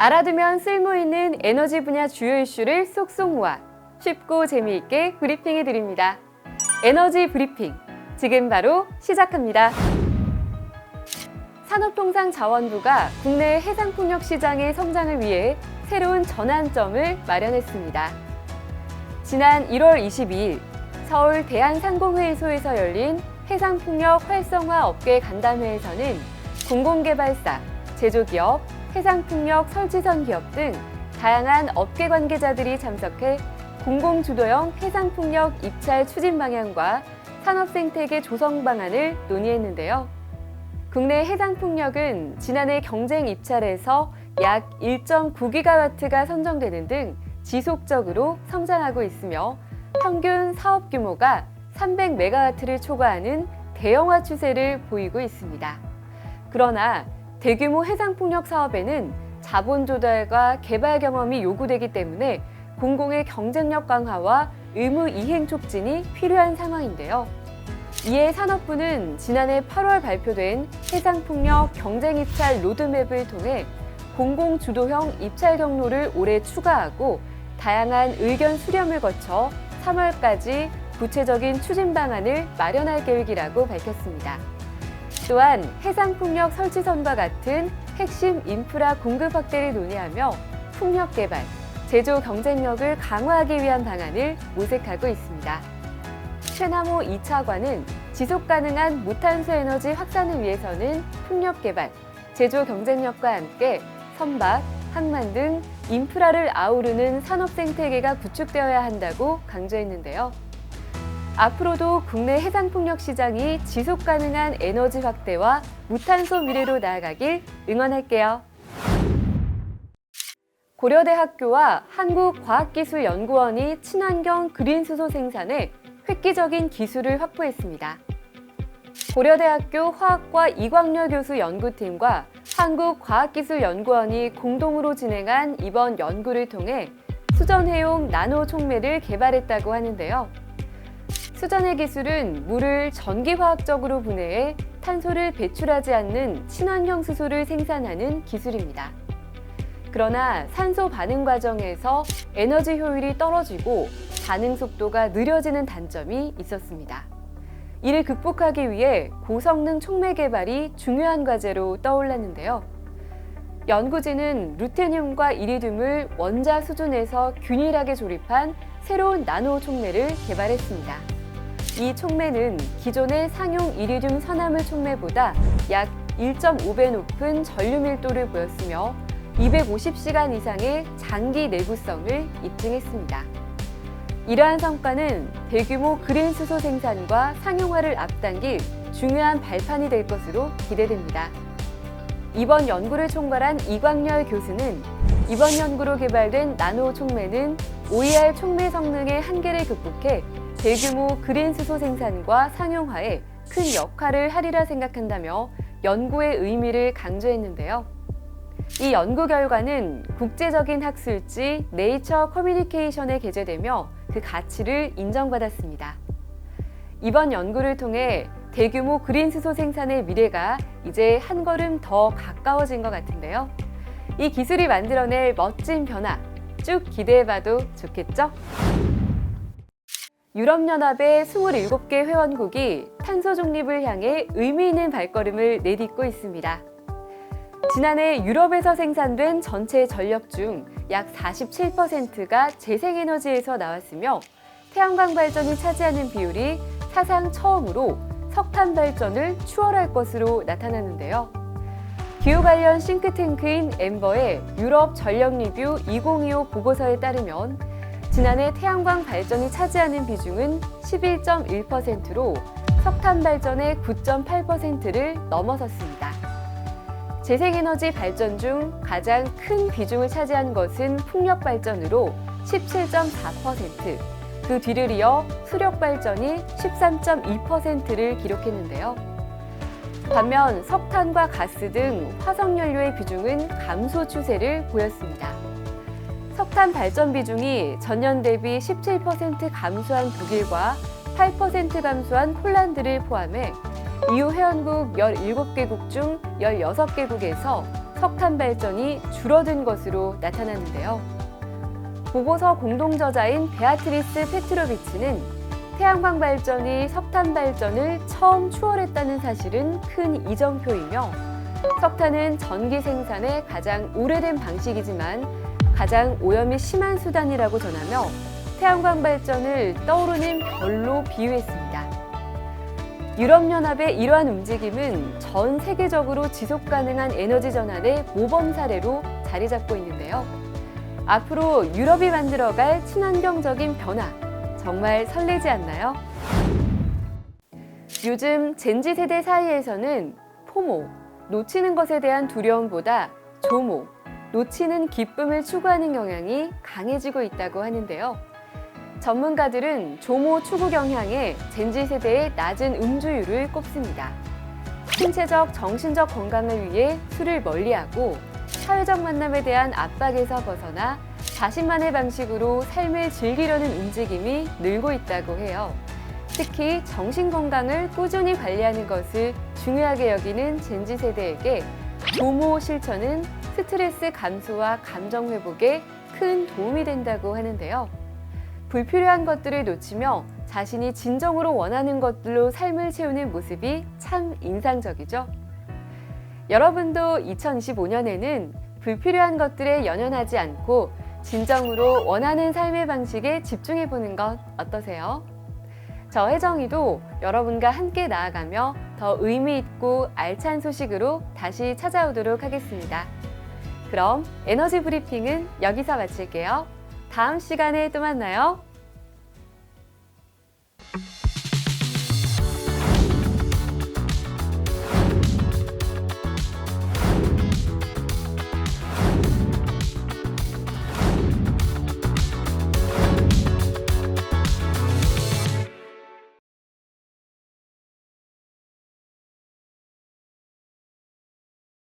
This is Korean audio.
알아두면 쓸모있는 에너지 분야 주요 이슈를 쏙쏙 모아 쉽고 재미있게 브리핑해 드립니다. 에너지 브리핑, 지금 바로 시작합니다. 산업통상자원부가 국내 해상풍력 시장의 성장을 위해 새로운 전환점을 마련했습니다. 지난 1월 22일 서울 대한상공회의소에서 열린 해상풍력 활성화 업계 간담회에서는 공공개발사, 제조기업, 해상풍력 설치선 기업 등 다양한 업계 관계자들이 참석해 공공주도형 해상풍력 입찰 추진 방향과 산업생태계 조성 방안을 논의했는데요. 국내 해상풍력은 지난해 경쟁 입찰에서 약 1.9GW가 선정되는 등 지속적으로 성장하고 있으며 평균 사업 규모가 300MW를 초과하는 대형화 추세를 보이고 있습니다. 그러나 대규모 해상풍력 사업에는 자본 조달과 개발 경험이 요구되기 때문에 공공의 경쟁력 강화와 의무 이행 촉진이 필요한 상황인데요. 이에 산업부는 지난해 8월 발표된 해상풍력 경쟁 입찰 로드맵을 통해 공공 주도형 입찰 경로를 올해 추가하고 다양한 의견 수렴을 거쳐 3월까지 구체적인 추진 방안을 마련할 계획이라고 밝혔습니다. 또한 해상풍력 설치선과 같은 핵심 인프라 공급 확대를 논의하며 풍력 개발, 제조 경쟁력을 강화하기 위한 방안을 모색하고 있습니다. 최남호 2차관은 지속 가능한 무탄소 에너지 확산을 위해서는 풍력 개발, 제조 경쟁력과 함께 선박, 항만 등 인프라를 아우르는 산업 생태계가 구축되어야 한다고 강조했는데요. 앞으로도 국내 해상풍력 시장이 지속 가능한 에너지 확대와 무탄소 미래로 나아가길 응원할게요. 고려대학교와 한국과학기술연구원이 친환경 그린수소 생산에 획기적인 기술을 확보했습니다. 고려대학교 화학과 이광렬 교수 연구팀과 한국과학기술연구원이 공동으로 진행한 이번 연구를 통해 수전해용 나노 촉매를 개발했다고 하는데요. 수전해 기술은 물을 전기화학적으로 분해해 탄소를 배출하지 않는 친환경 수소를 생산하는 기술입니다. 그러나 산소 반응 과정에서 에너지 효율이 떨어지고 반응 속도가 느려지는 단점이 있었습니다. 이를 극복하기 위해 고성능 촉매 개발이 중요한 과제로 떠올랐는데요. 연구진은 루테늄과 이리듐을 원자 수준에서 균일하게 조립한 새로운 나노 촉매를 개발했습니다. 이 촉매는 기존의 상용 이리듐 선화물 촉매보다 약 1.5배 높은 전류 밀도를 보였으며 250시간 이상의 장기 내구성을 입증했습니다. 이러한 성과는 대규모 그린 수소 생산과 상용화를 앞당길 중요한 발판이 될 것으로 기대됩니다. 이번 연구를 총괄한 이광렬 교수는 이번 연구로 개발된 나노 촉매는 OER 촉매 성능의 한계를 극복해 대규모 그린 수소 생산과 상용화에 큰 역할을 하리라 생각한다며 연구의 의미를 강조했는데요. 이 연구 결과는 국제적인 학술지 네이처 커뮤니케이션에 게재되며 그 가치를 인정받았습니다. 이번 연구를 통해 대규모 그린 수소 생산의 미래가 이제 한 걸음 더 가까워진 것 같은데요. 이 기술이 만들어낼 멋진 변화 쭉 기대해봐도 좋겠죠? 유럽연합의 27개 회원국이 탄소 중립을 향해 의미 있는 발걸음을 내딛고 있습니다. 지난해 유럽에서 생산된 전체 전력 중 약 47%가 재생에너지에서 나왔으며 태양광 발전이 차지하는 비율이 사상 처음으로 석탄 발전을 추월할 것으로 나타났는데요. 기후 관련 싱크탱크인 엠버의 유럽 전력 리뷰 2025 보고서에 따르면 지난해 태양광 발전이 차지하는 비중은 11.1%로 석탄 발전의 9.8%를 넘어섰습니다. 재생에너지 발전 중 가장 큰 비중을 차지한 것은 풍력 발전으로 17.4%, 그 뒤를 이어 수력 발전이 13.2%를 기록했는데요. 반면 석탄과 가스 등 화석연료의 비중은 감소 추세를 보였습니다. 석탄 발전 비중이 전년 대비 17% 감소한 독일과 8% 감소한 폴란드를 포함해 EU 회원국 17개국 중 16개국에서 석탄 발전이 줄어든 것으로 나타났는데요. 보고서 공동저자인 베아트리스 페트로비치는 태양광 발전이 석탄 발전을 처음 추월했다는 사실은 큰 이정표이며 석탄은 전기 생산의 가장 오래된 방식이지만 가장 오염이 심한 수단이라고 전하며 태양광 발전을 떠오르는 별로 비유했습니다. 유럽연합의 이러한 움직임은 전 세계적으로 지속 가능한 에너지 전환의 모범 사례로 자리 잡고 있는데요. 앞으로 유럽이 만들어갈 친환경적인 변화, 정말 설레지 않나요? 요즘 젠지 세대 사이에서는 포모, 놓치는 것에 대한 두려움보다 조모, 놓치는 기쁨을 추구하는 경향이 강해지고 있다고 하는데요. 전문가들은 조모 추구 경향에 젠지 세대의 낮은 음주율을 꼽습니다. 신체적, 정신적 건강을 위해 술을 멀리하고 사회적 만남에 대한 압박에서 벗어나 자신만의 방식으로 삶을 즐기려는 움직임이 늘고 있다고 해요. 특히 정신 건강을 꾸준히 관리하는 것을 중요하게 여기는 젠지 세대에게 조모 실천은 스트레스 감소와 감정 회복에 큰 도움이 된다고 하는데요. 불필요한 것들을 놓치며 자신이 진정으로 원하는 것들로 삶을 채우는 모습이 참 인상적이죠. 여러분도 2025년에는 불필요한 것들에 연연하지 않고 진정으로 원하는 삶의 방식에 집중해보는 것 어떠세요? 저 혜정이도 여러분과 함께 나아가며 더 의미 있고 알찬 소식으로 다시 찾아오도록 하겠습니다. 그럼 에너지 브리핑은 여기서 마칠게요. 다음 시간에 또 만나요.